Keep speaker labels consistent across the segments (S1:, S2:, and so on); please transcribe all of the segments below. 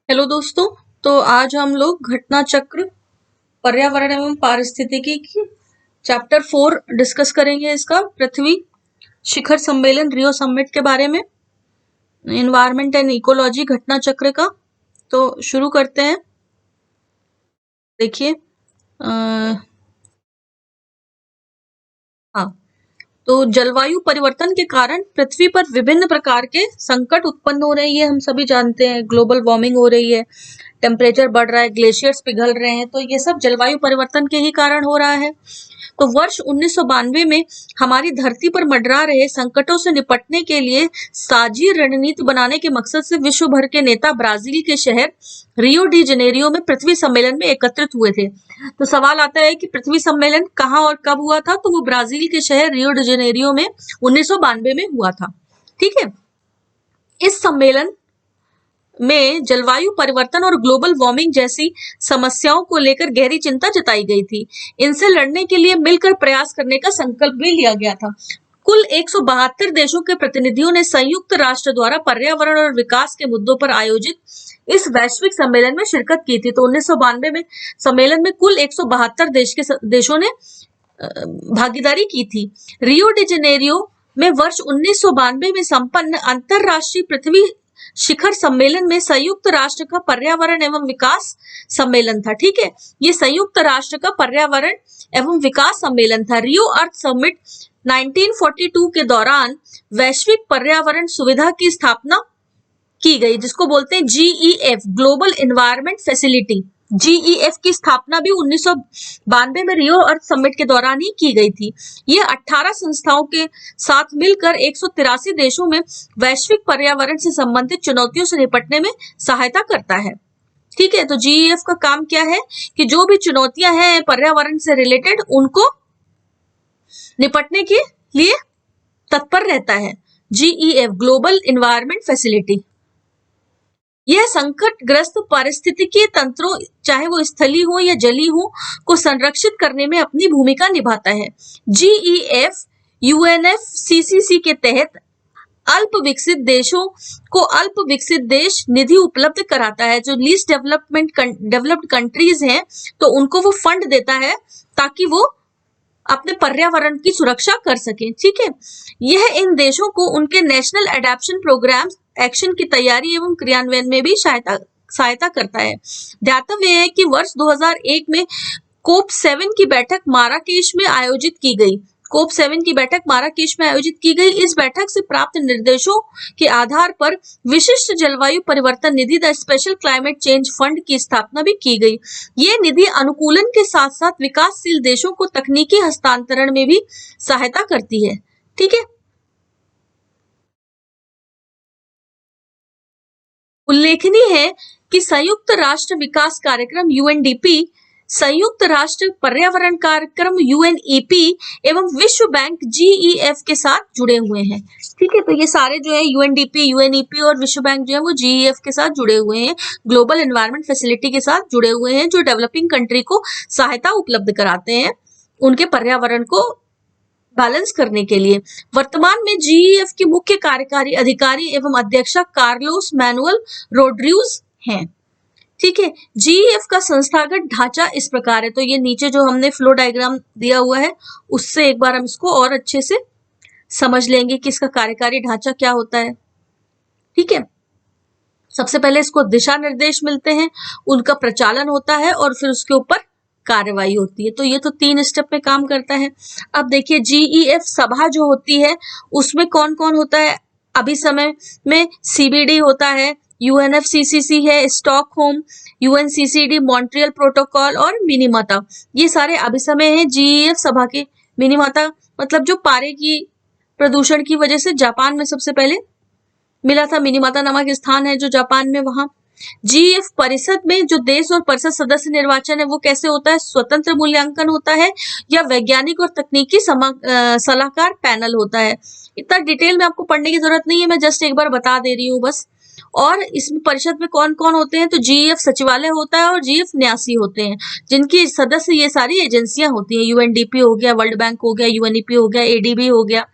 S1: Hello दोस्तों। तो आज हम लोग घटना चक्र पर्यावरण एवं पारिस्थितिकी की चैप्टर 4 डिस्कस करेंगे। इसका पृथ्वी शिखर सम्मेलन रियो समिट के बारे में, एनवायरनमेंट एंड इकोलॉजी घटना चक्र का। तो शुरू करते हैं। देखिए, हाँ, तो जलवायु परिवर्तन के कारण पृथ्वी पर विभिन्न प्रकार के संकट उत्पन्न हो रहे हैं, ये हम सभी जानते हैं। ग्लोबल वार्मिंग हो रही है, टेम्परेचर बढ़ रहा है, ग्लेशियर्स पिघल रहे हैं, तो ये सब जलवायु परिवर्तन के ही कारण हो रहा है। तो वर्ष 1992 में हमारी धरती पर मंडरा रहे संकटों से निपटने के लिए साझी रणनीति बनाने के मकसद से विश्व भर के नेता ब्राजील के शहर रियो डी जेनेरियो में पृथ्वी सम्मेलन में एकत्रित हुए थे। तो सवाल आता है कि पृथ्वी सम्मेलन कहाँ और कब हुआ था? तो वो ब्राजील के शहर रियो डी जेनेरियो में 1992 में हुआ था। ठीक है। इस सम्मेलन में जलवायु परिवर्तन और ग्लोबल वार्मिंग जैसी समस्याओं को लेकर गहरी चिंता जताई गई थी। इनसे लड़ने के लिए मिलकर प्रयास करने का संकल्प भी लिया गया था। कुल 172 देशों के प्रतिनिधियों ने संयुक्त राष्ट्र द्वारा पर्यावरण और विकास के मुद्दों पर आयोजित इस वैश्विक सम्मेलन में शिरकत की थी। तो 1992 में सम्मेलन में कुल 172 देशों ने भागीदारी की थी। रियो डी जेनेरियो में वर्ष 1992 में संपन्न अंतरराष्ट्रीय पृथ्वी शिखर सम्मेलन में संयुक्त राष्ट्र का पर्यावरण एवं विकास सम्मेलन था। ठीक है, ये संयुक्त राष्ट्र का पर्यावरण एवं विकास सम्मेलन था। रियो अर्थ समिट 1942 के दौरान वैश्विक पर्यावरण सुविधा की स्थापना की गई, जिसको बोलते हैं GEF, global environment facility. GEF की स्थापना भी 1992 में रियो अर्थ समिट के दौरान ही की गई थी। ये 18 संस्थाओं के साथ मिलकर 183 देशों में वैश्विक पर्यावरण से संबंधित चुनौतियों से निपटने में सहायता करता है। ठीक है, तो GEF का काम क्या है कि जो भी चुनौतियां हैं पर्यावरण से रिलेटेड, उनको निपटने के लिए तत्पर रहता है। GEF, ग्लोबल एनवायरनमेंट फैसिलिटी, यह संकटग्रस्त पारिस्थितिकीय तंत्रों, चाहे वो स्थलीय हो या जलीय हो, को संरक्षित करने में अपनी भूमिका निभाता है। GEF UNFCCC के तहत अल्प विकसित देशों को अल्प विकसित देश निधि उपलब्ध कराता है। जो लीस्ट डेवलप्ड कंट्रीज हैं, तो उनको वो फंड देता है ताकि वो अपने पर्यावरण की सुरक्षा कर सकें। ठीक है, यह इन देशों को उनके नेशनल एडेप्शन प्रोग्राम एक्शन की तैयारी एवं क्रियान्वयन में भी सहायता करता है। ध्यातव्य है कि वर्ष 2001 में कोप 7 की बैठक माराकेश में आयोजित की गई। कोप 7 की बैठक माराकेश में आयोजित की गई। इस बैठक से प्राप्त निर्देशों के आधार पर विशिष्ट जलवायु परिवर्तन निधि, the special climate change fund की स्थापना भी की गई। ये निधि अनुकूलन के साथ साथ विकासशील देशों को तकनीकी हस्तांतरण में भी सहायता करती है। ठीक है, उल्लेखनीय है कि संयुक्त राष्ट्र विकास कार्यक्रम UNDP, संयुक्त राष्ट्र पर्यावरण कार्यक्रम UNEP एवं विश्व बैंक GEF के साथ जुड़े हुए हैं। ठीक है, तो ये सारे जो है UNDP, UNEP और विश्व बैंक जो है वो GEF के साथ जुड़े हुए हैं, ग्लोबल एनवायरनमेंट फैसिलिटी के साथ जुड़े हुए हैं, जो डेवलपिंग कंट्री को सहायता उपलब्ध कराते हैं उनके पर्यावरण को बैलेंस करने के लिए। वर्तमान में GEF की मुख्य कार्यकारी अधिकारी एवं अध्यक्षा कार्लोस मैनुअल रोड्रिग्ज़ हैं। ठीक है, GEF का संस्थागत ढांचा इस प्रकार है। तो ये नीचे जो हमने फ्लो डायग्राम दिया हुआ है, उससे एक बार हम इसको और अच्छे से समझ लेंगे कि इसका कार्यकारी ढांचा क्या होता है। ठीक है, सबसे पहले इसको दिशा निर्देश मिलते हैं, उनका प्रचालन होता है और फिर उसके ऊपर कार्रवाई होती है। तो ये तो 3 स्टेप में काम करता है। अब देखिए, GEF सभा जो होती है उसमें कौन कौन होता है? अभी समय में CBD होता है, UNFCCC है, स्टॉकहोम, UNCCD, मॉन्ट्रियल प्रोटोकॉल और मिनीमाता, ये सारे अभी समय है GEF सभा के। मिनीमाता मतलब जो पारे की प्रदूषण की वजह से जापान में सबसे पहले मिला था, मिनीमाता नामक स्थान है जो जापान में, वहां। GEF परिषद में जो देश और परिषद सदस्य निर्वाचन है वो कैसे होता है? स्वतंत्र मूल्यांकन होता है या वैज्ञानिक और तकनीकी सलाहकार पैनल होता है? इतना डिटेल में आपको पढ़ने की जरूरत नहीं है, मैं जस्ट एक बार बता दे रही हूँ बस। और इसमें परिषद में कौन कौन होते हैं? तो GEF सचिवालय होता है और GEF न्यासी होते हैं, जिनकी सदस्य ये सारी एजेंसियां होती हैं। UNDP हो गया, वर्ल्ड बैंक हो गया, UNEP हो गया, ADB हो गया,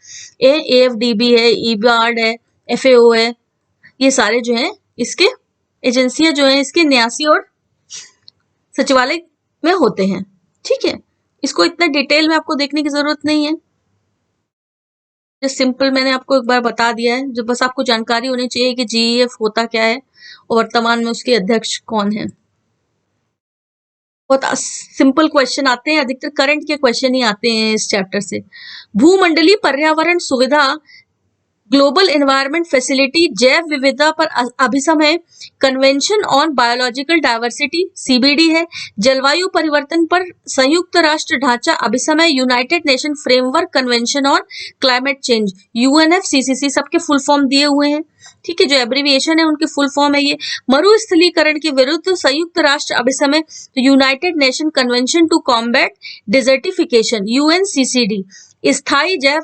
S1: AFDB है, EBARD है, FAO है, ये सारे जो है इसके एजेंसियां जो है इसके न्यासी और सचिवालय में होते हैं। ठीक है, इसको इतना डिटेल में आपको देखने की जरूरत नहीं है, जस्ट सिंपल मैंने आपको एक बार बता दिया है, जो बस आपको जानकारी होनी चाहिए कि जीईएफ होता क्या है और वर्तमान में उसके अध्यक्ष कौन है। बहुत सिंपल क्वेश्चन आते हैं, अधिकतर करंट के क्वेश्चन ही आते हैं इस चैप्टर से। भूमंडलीय पर्यावरण सुविधा ग्लोबल एनवायरनमेंट फैसिलिटी जैव विविधता पर अभिसमय convention on biological diversity CBD है। जलवायु परिवर्तन पर संयुक्त राष्ट्र ढांचा अभिसमय United Nation framework convention on climate change UNFCCC, सबके फुल फॉर्म दिए हुए हैं। ठीक है, जो एब्रीविएशन है उनकी फुल फॉर्म है ये। मरुस्थलीकरण के विरुद्ध संयुक्त राष्ट्र अभिसमय तो United Nation Convention to Combat Desertification UNCCD. स्थायी जैव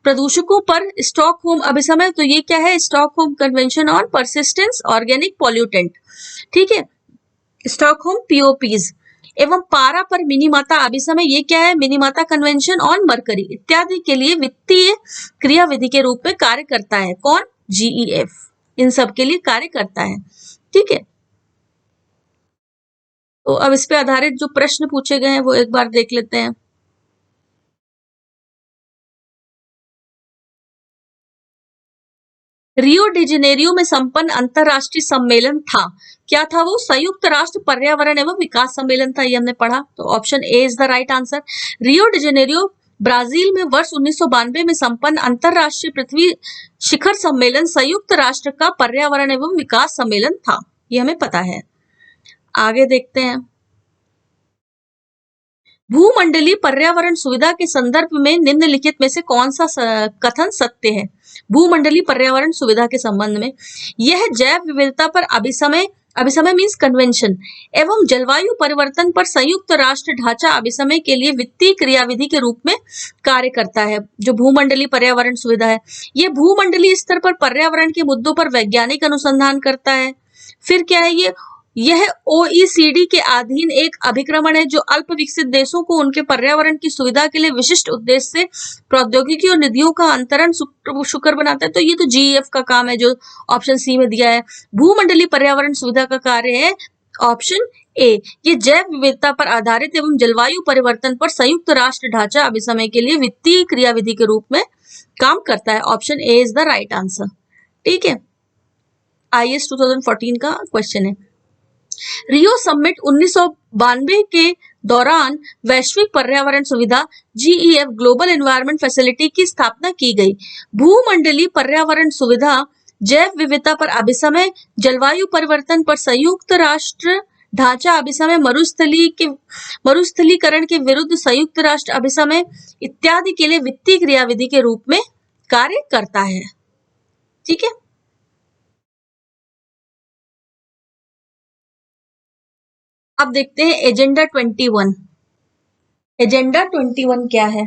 S1: प्रदूषकों पर स्टॉकहोम अभिसमय तो ये क्या है, Stockholm convention on persistence organic pollutant. ठीक है, स्टॉकहोम पीओपीज। एवं पारा पर मिनीमाता अभिसमय ये क्या है, मिनीमाता कन्वेंशन ऑन मरकरी इत्यादि के लिए वित्तीय क्रियाविधि के रूप में कार्य करता है। कौन, जीईएफ, इन सब के लिए कार्य करता है। ठीक है, तो अब इस पे आधारित जो प्रश्न पूछे गए हैं वो एक बार देख लेते हैं। रियो डी जेनेरियो में संपन्न अंतरराष्ट्रीय सम्मेलन था, क्या था वो, संयुक्त राष्ट्र पर्यावरण एवं विकास सम्मेलन था, ये हमने पढ़ा, तो option A is the right answer. Rio de Janeiro Brazil में वर्ष 1992 में संपन्न अंतरराष्ट्रीय पृथ्वी शिखर सम्मेलन संयुक्त राष्ट्र का पर्यावरण एवं विकास सम्मेलन था, ये हमें पता है। आगे देखते हैं। भूमंडलीय पर्यावरण सुविधा के संदर्भ में निम्नलिखित में से कौन सा कथन सत्य है। भूमंडलीय पर्यावरण सुविधा के संबंध में, यह जैव विविधता पर अभिसमय मीन्स कन्वेंशन एवं जलवायु परिवर्तन पर संयुक्त राष्ट्र ढांचा अभिसमय के लिए वित्तीय क्रियाविधि के रूप में कार्य करता है। जो भूमंडलीय पर्यावरण सुविधा है, यह भूमंडलीय स्तर पर पर्यावरण के मुद्दों पर वैज्ञानिक अनुसंधान करता है। फिर क्या है, यह ओईसीडी के अधीन एक अभिक्रमण है जो अल्प विकसित देशों को उनके पर्यावरण की सुविधा के लिए विशिष्ट उद्देश्य से प्रौद्योगिकी और निधियों का अंतरण सुकर बनाता है। तो ये तो जीईएफ का काम है जो ऑप्शन सी में दिया है। भूमंडलीय पर्यावरण सुविधा का कार्य है ऑप्शन ए, ये जैव विविधता पर आधारित एवं जलवायु परिवर्तन पर संयुक्त राष्ट्र ढांचा अभिसमय के लिए वित्तीय क्रियाविधि के रूप में काम करता है। Option A is the right answer. ठीक है, आईएएस 2014 का क्वेश्चन है। रियो समिट 1992 के दौरान वैश्विक पर्यावरण सुविधा जीईएफ ग्लोबल एनवायरनमेंट फैसिलिटी की स्थापना की गई। भूमंडलीय पर्यावरण सुविधा जैव विविधता पर अभिसमय, जलवायु परिवर्तन पर संयुक्त राष्ट्र ढांचा अभिसमय, मरुस्थलीकरण के विरुद्ध संयुक्त राष्ट्र अभिसमय इत्यादि के लिए वित्तीय क्रियाविधि के रूप में कार्य करता है। ठीक है, अब देखते हैं एजेंडा 21। एजेंडा 21 क्या है,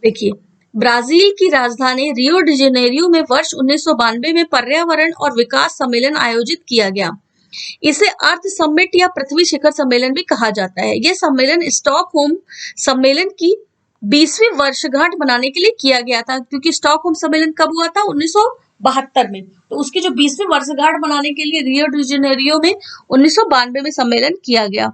S1: देखिए, ब्राजील की राजधानी रियो डी जेनेरियो में वर्ष 1992 में पर्यावरण और विकास सम्मेलन आयोजित किया गया। इसे अर्थ समिट या पृथ्वी शिखर सम्मेलन भी कहा जाता है। यह सम्मेलन स्टॉकहोम सम्मेलन की 20वीं वर्षगांठ मनाने के लिए किया गया था, क्योंकि स्टॉकहोम सम्मेलन कब हुआ था, 1972 में, तो उसकी जो 20वीं वर्षगांठ मनाने के लिए रियो डी जेनेरियो में 1992 में सम्मेलन किया गया।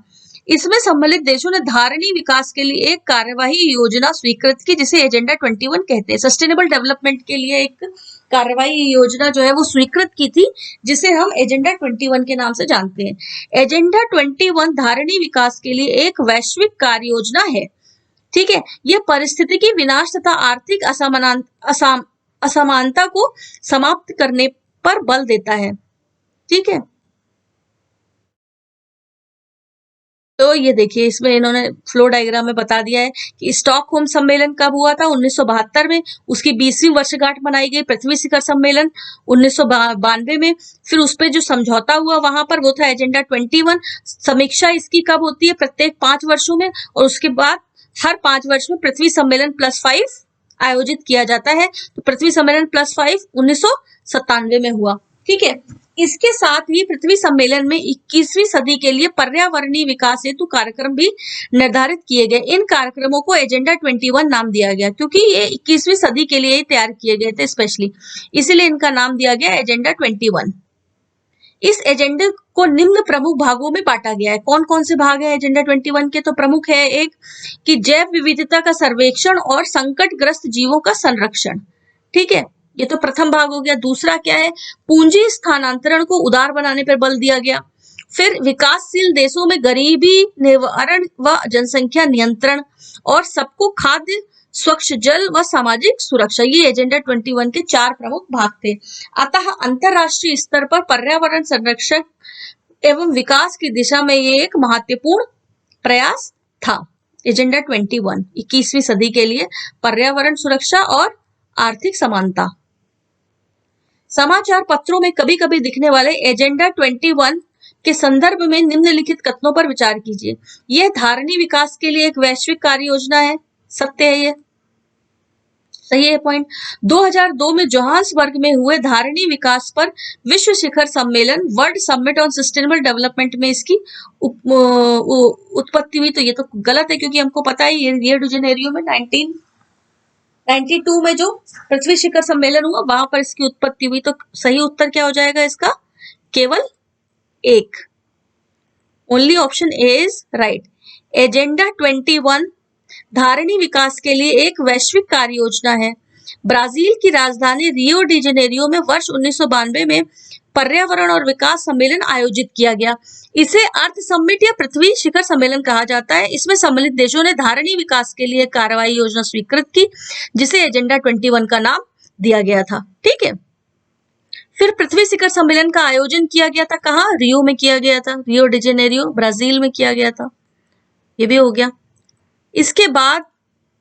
S1: इसमें सम्मिलित देशों ने धारणीय विकास के लिए एक कार्यवाही योजना स्वीकृत की, जिसे एजेंडा 21 कहते हैं। सस्टेनेबल डेवलपमेंट के लिए एक कार्यवाही योजना जो है वो स्वीकृत की थी, जिसे हम एजेंडा 21 के नाम से जानते हैं। एजेंडा 21 धारणीय विकास के लिए एक वैश्विक कार्य योजना है। ठीक है, यह पारिस्थितिकी विनाश तथा आर्थिक असमानता को समाप्त करने पर बल देता है। ठीक है, तो ये देखिए, इसमें इन्होंने फ्लो डायग्राम में बता दिया है कि स्टॉकहोम सम्मेलन कब हुआ था, 1972 में, उसकी 20वीं वर्षगांठ मनाई गई। पृथ्वी शिखर सम्मेलन 1992 में, फिर उस पर जो समझौता हुआ वहां पर वो था एजेंडा 21। समीक्षा इसकी कब होती है, प्रत्येक 5 वर्षों में, और उसके बाद हर 5 वर्ष में पृथ्वी सम्मेलन +5 आयोजित किया जाता है। तो पृथ्वी सम्मेलन +5 1997 में हुआ। ठीक है, इसके साथ ही पृथ्वी सम्मेलन में 21वीं सदी के लिए पर्यावरणीय विकास हेतु कार्यक्रम भी निर्धारित किए गए। इन कार्यक्रमों को एजेंडा 21 नाम दिया गया, क्योंकि ये 21वीं सदी के लिए ही तैयार किए गए थे स्पेशली, इसीलिए इनका नाम दिया गया एजेंडा 21। इस एजेंडे को निम्न प्रमुख भागों में बांटा गया है। कौन कौन से भाग है एजेंडा 21 के? तो प्रमुख है एक कि जैव विविधता का सर्वेक्षण और संकटग्रस्त जीवों का संरक्षण। ठीक है, ये तो प्रथम भाग हो गया। दूसरा क्या है? पूंजी स्थानांतरण को उदार बनाने पर बल दिया गया। फिर विकासशील देशों में गरीबी निवारण व जनसंख्या नियंत्रण और सबको खाद्य, स्वच्छ जल व सामाजिक सुरक्षा, ये एजेंडा 21 के 4 प्रमुख भाग थे। अतः अंतरराष्ट्रीय स्तर पर पर्यावरण संरक्षण एवं विकास की दिशा में ये एक महत्वपूर्ण प्रयास था। एजेंडा 21 21वीं सदी के लिए पर्यावरण सुरक्षा और आर्थिक समानता। समाचार पत्रों में कभी कभी दिखने वाले एजेंडा 21 के संदर्भ में निम्नलिखित कथनों पर विचार कीजिए। यह धारणीय विकास के लिए एक वैश्विक कार्य योजना है। सत्य है, ये सही है पॉइंट। 2002 में जोहान्सबर्ग में हुए धारणीय विकास पर विश्व शिखर सम्मेलन, world summit on sustainable development में इसकी उत्पत्ति हुई। तो ये तो गलत है, क्योंकि हमको पता है रियो डी जेनेरियो में 1992 में जो पृथ्वी शिखर सम्मेलन हुआ वहां पर इसकी उत्पत्ति हुई। तो सही उत्तर क्या हो जाएगा इसका? केवल एक। Only option A is right. Agenda 21 धारणीय विकास के लिए एक वैश्विक कार्य योजना है। ब्राजील की राजधानी रियो डी जेनेरियो में वर्ष 1992 में पर्यावरण और विकास सम्मेलन आयोजित किया गया। इसे अर्थ समिट या पृथ्वी शिखर सम्मेलन कहा जाता है। इसमें सम्मिलित देशों ने धारणीय विकास के लिए कार्रवाई योजना स्वीकृत की, जिसे एजेंडा 21 का नाम दिया गया था। ठीक है, फिर पृथ्वी शिखर सम्मेलन का आयोजन किया गया था। कहाँ? रियो में किया गया था। रियो डी जेनेरियो ब्राजील में किया गया था। ये भी हो गया। इसके बाद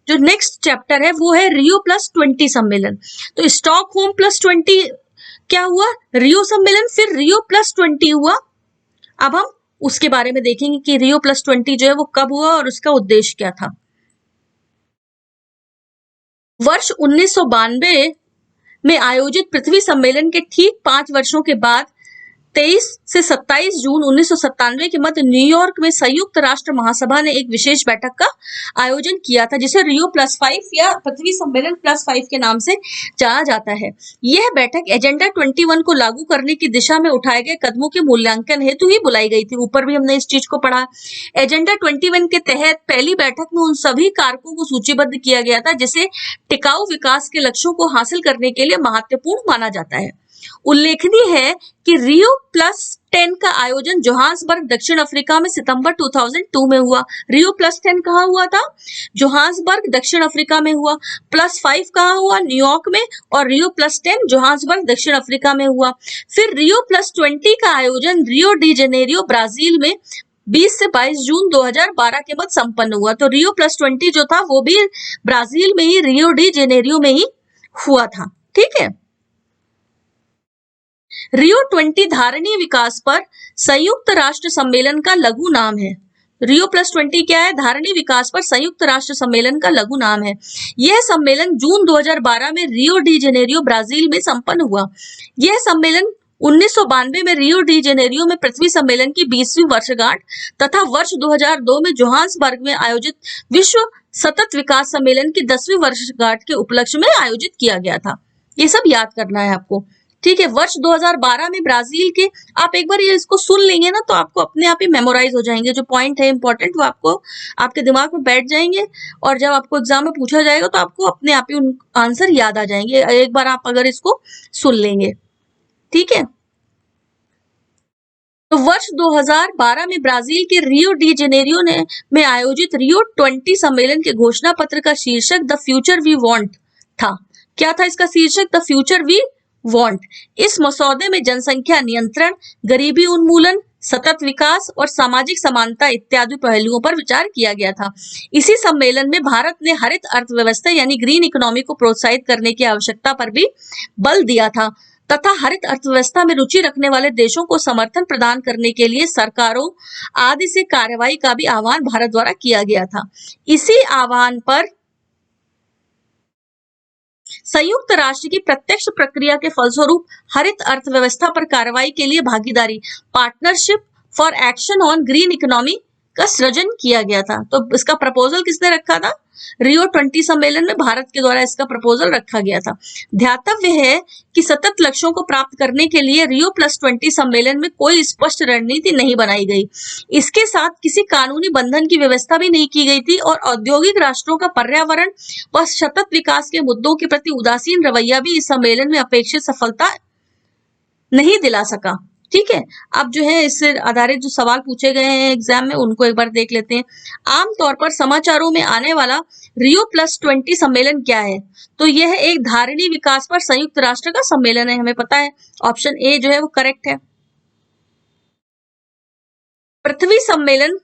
S1: जो नेक्स्ट चैप्टर है वो है रियो प्लस 20 सम्मेलन। तो स्टॉकहोम प्लस 20 क्या हुआ? रियो सम्मेलन, फिर रियो प्लस 20 हुआ। अब हम उसके बारे में देखेंगे कि रियो प्लस 20 जो है वो कब हुआ और उसका उद्देश्य क्या था। वर्ष 1992 में आयोजित पृथ्वी सम्मेलन के ठीक 5 वर्षों के बाद 23 से 27 जून 1997 के मध्य न्यूयॉर्क में संयुक्त राष्ट्र महासभा ने एक विशेष बैठक का आयोजन किया था, जिसे रियो प्लस 5 या पृथ्वी सम्मेलन प्लस 5 के नाम से जाना जाता है। यह बैठक एजेंडा 21 को लागू करने की दिशा में उठाए गए कदमों के मूल्यांकन हेतु ही बुलाई गई थी। ऊपर भी हमने इस चीज को पढ़ा। एजेंडा 21 के तहत पहली बैठक में उन सभी कारकों को सूचीबद्ध किया गया था जिसे टिकाऊ विकास के लक्ष्यों को हासिल करने के लिए महत्वपूर्ण माना जाता है। उल्लेखनीय है कि रियो प्लस 10 का आयोजन जोहान्सबर्ग दक्षिण अफ्रीका में सितंबर 2002 में हुआ। रियो प्लस 10 कहाँ हुआ था? जोहान्सबर्ग दक्षिण अफ्रीका में हुआ। प्लस 5 कहाँ हुआ? न्यूयॉर्क में। और रियो प्लस 10 जोहान्सबर्ग दक्षिण अफ्रीका में हुआ। फिर रियो प्लस 20 का आयोजन रियो डी जेनेरियो ब्राजील में 20 से 22 जून 2012 के मध्य संपन्न हुआ। तो रियो प्लस 20 जो था वो भी ब्राजील में ही, रियो डी जेनेरियो में ही हुआ था। ठीक है, रियो 20 धारणीय विकास पर संयुक्त राष्ट्र सम्मेलन का लघु नाम है। रियो प्लस 20 क्या है? धारणीय विकास पर संयुक्त राष्ट्र सम्मेलन का लघु नाम है। यह सम्मेलन जून 2012 में रियो डी जेनेरियो ब्राजील में संपन्न हुआ। यह सम्मेलन 1992 में रियो डी जेनेरियो में पृथ्वी सम्मेलन की 20वीं वर्षगांठ तथा वर्ष 2002 में जोहान्सबर्ग में आयोजित विश्व सतत विकास सम्मेलन की 10वीं वर्षगांठ के उपलक्ष्य में आयोजित किया गया था। ये सब याद करना है आपको। ठीक है, वर्ष 2012 में ब्राजील के, आप एक बार ये इसको सुन लेंगे ना तो आपको अपने आप ही मेमोराइज हो जाएंगे। जो पॉइंट है इंपॉर्टेंट वो आपको आपके दिमाग में बैठ जाएंगे और जब आपको एग्जाम में पूछा जाएगा तो आपको अपने आप ही उन आंसर याद आ जाएंगे, एक बार आप अगर इसको सुन लेंगे। ठीक है, तो वर्ष 2012 में ब्राजील के रियो डी जेनेरियो में आयोजित रियो 20 सम्मेलन के घोषणा पत्र का शीर्षक द फ्यूचर वी वांट था। क्या था इसका शीर्षक? The future we want. इस मसौदे में जनसंख्या नियंत्रण, गरीबी उन्मूलन, सतत विकास और सामाजिक समानता इत्यादि पहलुओं पर विचार किया गया था। इसी सम्मेलन में भारत ने हरित अर्थव्यवस्था यानी ग्रीन इकोनॉमी को प्रोत्साहित करने की आवश्यकता पर भी बल दिया था तथा हरित अर्थव्यवस्था में रुचि रखने वाले देशों को समर्थन प्रदान करने के लिए सरकारों आदि से कार्रवाई का भी आह्वान भारत द्वारा किया गया था। इसी आह्वान पर संयुक्त राष्ट्र की प्रत्यक्ष प्रक्रिया के फलस्वरूप हरित अर्थव्यवस्था पर कार्रवाई के लिए भागीदारी, partnership for action on green economy का सृजन किया गया था। तो इसका प्रपोजल किसने रखा था? रियो 20 सम्मेलन में भारत के द्वारा इसका प्रपोजल रखा गया था। ध्यातव्य है कि सतत लक्ष्यों को प्राप्त करने के लिए Rio+20 सम्मेलन में कोई स्पष्ट रणनीति नहीं बनाई गई। इसके साथ किसी कानूनी बंधन की व्यवस्था भी नहीं की गई थी और औद्योगिक राष्ट्रों का पर्यावरण व सतत विकास के मुद्दों के प्रति उदासीन रवैया भी इस सम्मेलन में अपेक्षित सफलता नहीं दिला सका। ठीक है, अब जो है इससे आधारित जो सवाल पूछे गए हैं एग्जाम में उनको एक बार देख लेते हैं। आमतौर पर समाचारों में आने वाला Rio+20 सम्मेलन क्या है? तो यह एक धारणीय विकास पर संयुक्त राष्ट्र का सम्मेलन है, हमें पता है। ऑप्शन ए जो है वो करेक्ट है। पृथ्वी सम्मेलन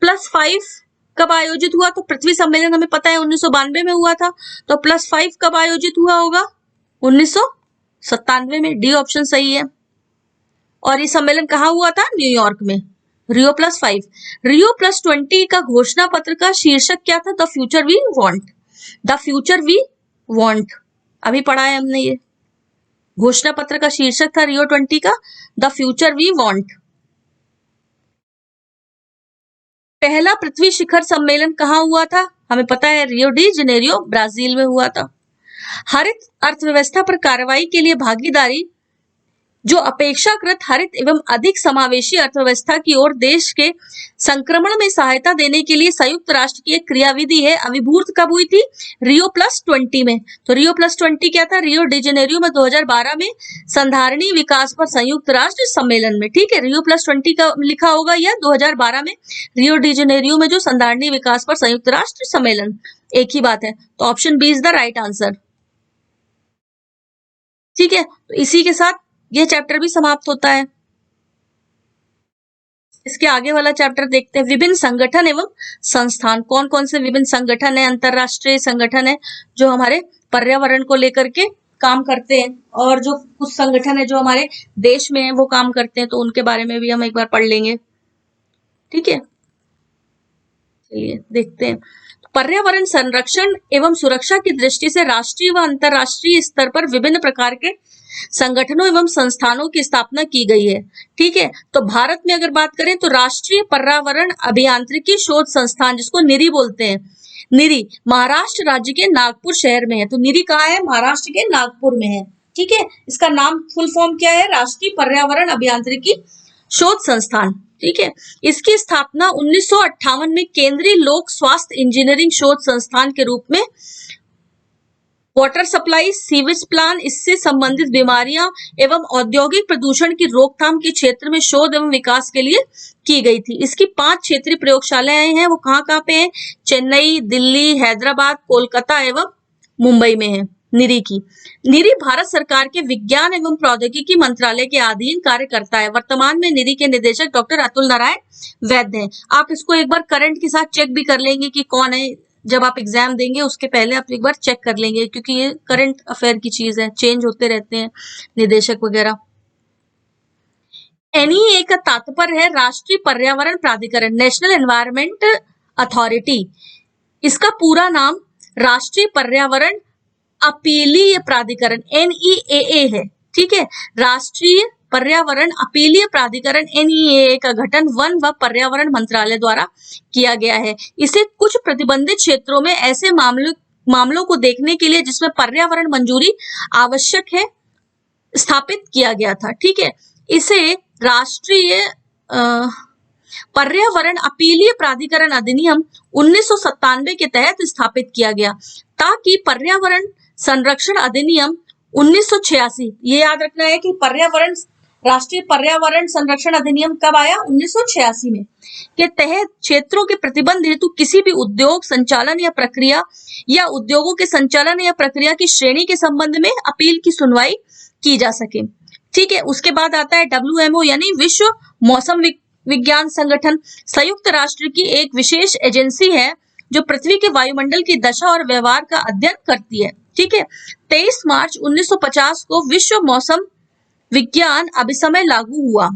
S1: +5 कब आयोजित हुआ? तो पृथ्वी सम्मेलन हमें पता है 1992 में हुआ था, तो +5 कब आयोजित हुआ होगा? 1997 में। डी ऑप्शन सही है। और ये सम्मेलन कहाँ हुआ था? न्यूयॉर्क में। Rio+5। Rio+20 का घोषणा पत्र का शीर्षक क्या था? The future we want. The future we want, अभी पढ़ा है हमने ये। घोषणा पत्र का शीर्षक था Rio+20 का द फ्यूचर वी वांट। पहला पृथ्वी शिखर सम्मेलन कहाँ हुआ था? हमें पता है रियो डी जनेरियो ब्राजील में हुआ था। हरित अर्थव्यवस्था पर कार्रवाई के लिए भागीदारी, जो अपेक्षाकृत हरित एवं अधिक समावेशी अर्थव्यवस्था की ओर देश के संक्रमण में सहायता देने के लिए संयुक्त राष्ट्र की एक क्रियाविधि है, अभिभूत कब हुई थी? Rio+20 में। तो Rio+20 क्या था? रियो डी जेनेरियो में 2012 में संधारणीय विकास पर संयुक्त राष्ट्र सम्मेलन में। ठीक है, Rio+20 का लिखा होगा या 2012 में रियो डी जेनेरियो में जो संधारणीय विकास पर संयुक्त राष्ट्र सम्मेलन, एक ही बात है। तो option B is the right answer. ठीक है, तो इसी के साथ यह चैप्टर भी समाप्त होता है। इसके आगे वाला चैप्टर देखते हैं, विभिन्न संगठन एवं संस्थान। कौन कौन से विभिन्न संगठन है, अंतरराष्ट्रीय संगठन है जो हमारे पर्यावरण को लेकर के काम करते हैं, और जो कुछ संगठन है जो हमारे देश में है वो काम करते हैं, तो उनके बारे में भी हम एक बार पढ़ लेंगे। ठीक है, चलिए देखते हैं। पर्यावरण संरक्षण एवं सुरक्षा की दृष्टि से राष्ट्रीय व अंतरराष्ट्रीय स्तर पर विभिन्न प्रकार के संगठनों एवं संस्थानों की स्थापना की गई है। ठीक है, तो भारत में अगर बात करें तो राष्ट्रीय पर्यावरण अभियांत्रिकी शोध संस्थान, जिसको निरी बोलते हैं, निरी महाराष्ट्र राज्य के नागपुर शहर में है। तो निरी कहाँ है? महाराष्ट्र के नागपुर में है। ठीक है, इसका नाम फुल फॉर्म क्या है? राष्ट्रीय पर्यावरण अभियांत्रिकी शोध संस्थान। ठीक है, इसकी स्थापना 1958 में केंद्रीय लोक स्वास्थ्य इंजीनियरिंग शोध संस्थान के रूप में वाटर सप्लाई, सीवेज प्लान, इससे संबंधित बीमारियां एवं औद्योगिक प्रदूषण की रोकथाम के क्षेत्र में शोध एवं विकास के लिए की गई थी। इसकी 5 क्षेत्रीय प्रयोगशालाएं हैं, वो कहाँ पे हैं? चेन्नई, दिल्ली, हैदराबाद, कोलकाता एवं मुंबई में है निरी की। निरी भारत सरकार के विज्ञान एवं प्रौद्योगिकी मंत्रालय के अधीन कार्य करता है। वर्तमान में निरी के निदेशक डॉक्टर अतुल नारायण वैद्य हैं। आप इसको एक बार करंट के साथ चेक भी कर लेंगे कि कौन है, जब आप एग्जाम देंगे उसके पहले आप एक बार चेक कर लेंगे, क्योंकि ये करंट अफेयर की चीज है, चेंज होते रहते हैं निदेशक वगैरह। NEA का तात्पर्य है राष्ट्रीय पर्यावरण प्राधिकरण, नेशनल एनवायरमेंट अथॉरिटी। इसका पूरा नाम राष्ट्रीय पर्यावरण अपीलीय प्राधिकरण NEAA है। ठीक है, राष्ट्रीय पर्यावरण अपीलीय प्राधिकरण NEAA का गठन वन व पर्यावरण मंत्रालय द्वारा किया गया है। इसे कुछ प्रतिबंधित क्षेत्रों में ऐसे मामलों को देखने के लिए जिसमें पर्यावरण मंजूरी आवश्यक है स्थापित किया गया था। ठीक है, इसे राष्ट्रीय पर्यावरण अपीलीय प्राधिकरण अधिनियम 1997 के तहत स्थापित किया गया, ताकि पर्यावरण संरक्षण अधिनियम 1986, ये याद रखना है कि राष्ट्रीय पर्यावरण संरक्षण अधिनियम कब आया? 1986 में, के तहत क्षेत्रों के प्रतिबंध हेतु किसी भी उद्योग संचालन या प्रक्रिया या उद्योगों के संचालन या प्रक्रिया की श्रेणी के संबंध में अपील की सुनवाई की जा सके। ठीक है, उसके बाद आता है WMO यानी विश्व मौसम विज्ञान संगठन। संयुक्त राष्ट्र की एक विशेष एजेंसी है जो पृथ्वी के वायुमंडल की दशा और व्यवहार का अध्ययन करती है। ठीक है, 23 मार्च 1950 को विश्व मौसम विज्ञान अभिसमय लागू हुआ।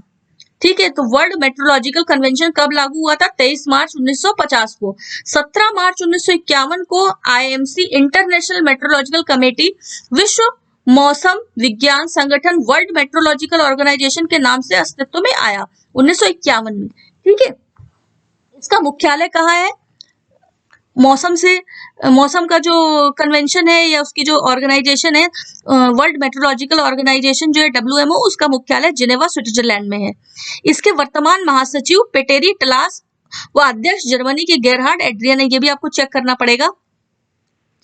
S1: ठीक है, तो वर्ल्ड मेट्रोलॉजिकल कन्वेंशन कब लागू हुआ था? 23 मार्च 1950 को। 17 मार्च 1951 को IMC इंटरनेशनल मेट्रोलॉजिकल कमेटी विश्व मौसम विज्ञान संगठन वर्ल्ड मेट्रोलॉजिकल ऑर्गेनाइजेशन के नाम से अस्तित्व में आया 1951 में। ठीक है, इसका मुख्यालय कहाँ है? मौसम का जो कन्वेंशन है या उसकी जो ऑर्गेनाइजेशन है, वर्ल्ड मेट्रोलॉजिकल ऑर्गेनाइजेशन जो है WMO, उसका मुख्यालय जिनेवा स्विट्जरलैंड में है। इसके वर्तमान महासचिव पेटेरी टलास व अध्यक्ष जर्मनी के गेरहार्ड एड्रियन है। ये भी आपको चेक करना पड़ेगा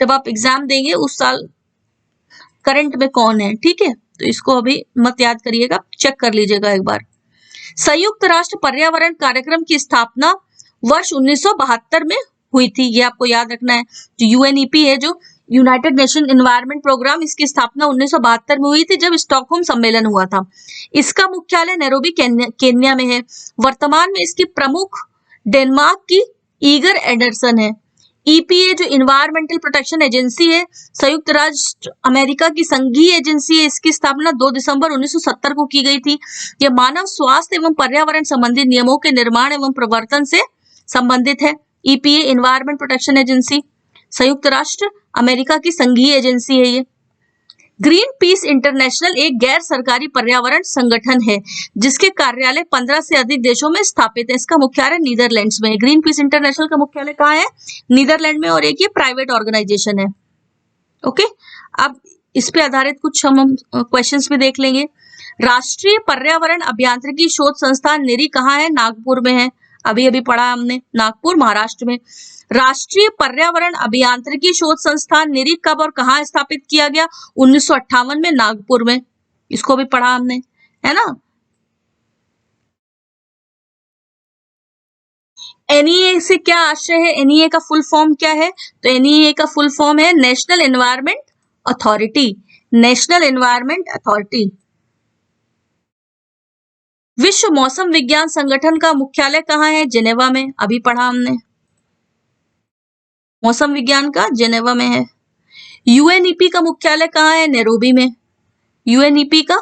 S1: जब आप एग्जाम देंगे उस साल करंट में कौन है, ठीक है, तो इसको अभी मत याद करिएगा, चेक कर लीजिएगा एक बार। संयुक्त राष्ट्र पर्यावरण कार्यक्रम की स्थापना वर्ष 1972 में हुई थी, ये आपको याद रखना है। जो UNEP है, जो यूनाइटेड नेशन एनवायरनमेंट प्रोग्राम, इसकी स्थापना 1972 में हुई थी जब स्टॉकहोम सम्मेलन हुआ था। इसका मुख्यालय नैरोबी केन्या में है। वर्तमान में इसकी प्रमुख डेनमार्क की ईगर एंडरसन है। EPA जो इन्वायरमेंटल प्रोटेक्शन एजेंसी है, संयुक्त राष्ट्र अमेरिका की संघीय एजेंसी है। इसकी स्थापना 2 दिसंबर 1970 को की गई थी। यह मानव स्वास्थ्य एवं पर्यावरण संबंधी नियमों के निर्माण एवं प्रवर्तन से संबंधित है। EPA इन्वायरमेंट प्रोटेक्शन एजेंसी संयुक्त राष्ट्र अमेरिका की संघीय एजेंसी है। ये ग्रीन पीस इंटरनेशनल एक गैर सरकारी पर्यावरण संगठन है जिसके कार्यालय 15 से अधिक देशों में स्थापित है। इसका मुख्यालय नीदरलैंड्स में है। ग्रीन पीस इंटरनेशनल का मुख्यालय कहाँ है? नीदरलैंड में, और एक ये प्राइवेट ऑर्गेनाइजेशन है। ओके, अब इस पे आधारित कुछ हम क्वेश्चंस भी देख लेंगे। राष्ट्रीय पर्यावरण अभियांत्रिकी शोध संस्थान निरी कहाँ है? नागपुर में है। अभी अभी पढ़ा हमने, नागपुर महाराष्ट्र में। राष्ट्रीय पर्यावरण अभियांत्रिकी शोध संस्थान निरी कब और कहाँ स्थापित किया गया? 1958 में नागपुर में। इसको भी पढ़ा हमने, है ना। NEA से क्या आशय है? NEA का फुल फॉर्म क्या है? तो NEA का फुल फॉर्म है national environment authority. National environment authority. विश्व मौसम विज्ञान संगठन का मुख्यालय कहाँ है? जेनेवा में। अभी पढ़ा हमने, मौसम विज्ञान का जेनेवा में है। UNEP का मुख्यालय कहाँ है? नैरोबी में। UNEP का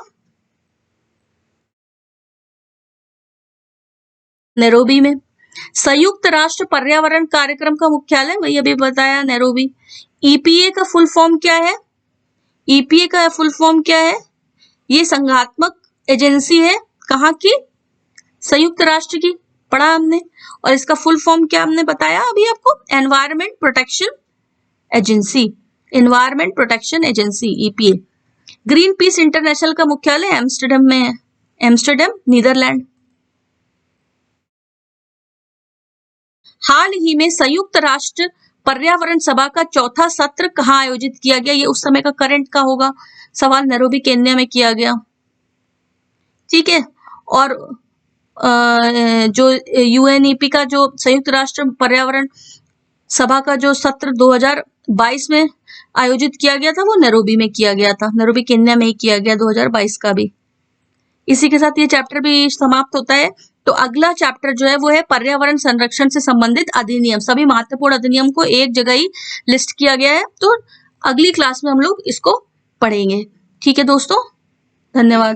S1: नैरोबी में। संयुक्त राष्ट्र पर्यावरण कार्यक्रम का मुख्यालय, वही अभी बताया, नैरोबी। EPA का फुल फॉर्म क्या है? EPA का फुल फॉर्म क्या है? ये संघात्मक एजेंसी है, कहाँ की? संयुक्त राष्ट्र की, पढ़ा हमने। और इसका फुल फॉर्म क्या हमने बताया अभी आपको? Environment protection agency. Environment protection agency, EPA। Green peas international का मुख्यालय एम्स्टर्डम में है। Amsterdam, Netherlands. हाल ही में संयुक्त राष्ट्र पर्यावरण सभा का चौथा सत्र कहाँ आयोजित किया गया? ये उस समय का करंट का होगा सवाल। नैरोबी केन्या में किया गया, ठीक है। और जो UNEP का जो संयुक्त राष्ट्र पर्यावरण सभा का जो सत्र 2022 में आयोजित किया गया था, वो नैरोबी में किया गया था। नैरोबी केन्या में ही किया गया 2022 का भी। इसी के साथ ये चैप्टर भी समाप्त होता है। तो अगला चैप्टर जो है वो है पर्यावरण संरक्षण से संबंधित अधिनियम। सभी महत्वपूर्ण अधिनियम को एक जगह ही लिस्ट किया गया है। तो अगली क्लास में हम लोग इसको पढ़ेंगे। ठीक है दोस्तों, धन्यवाद।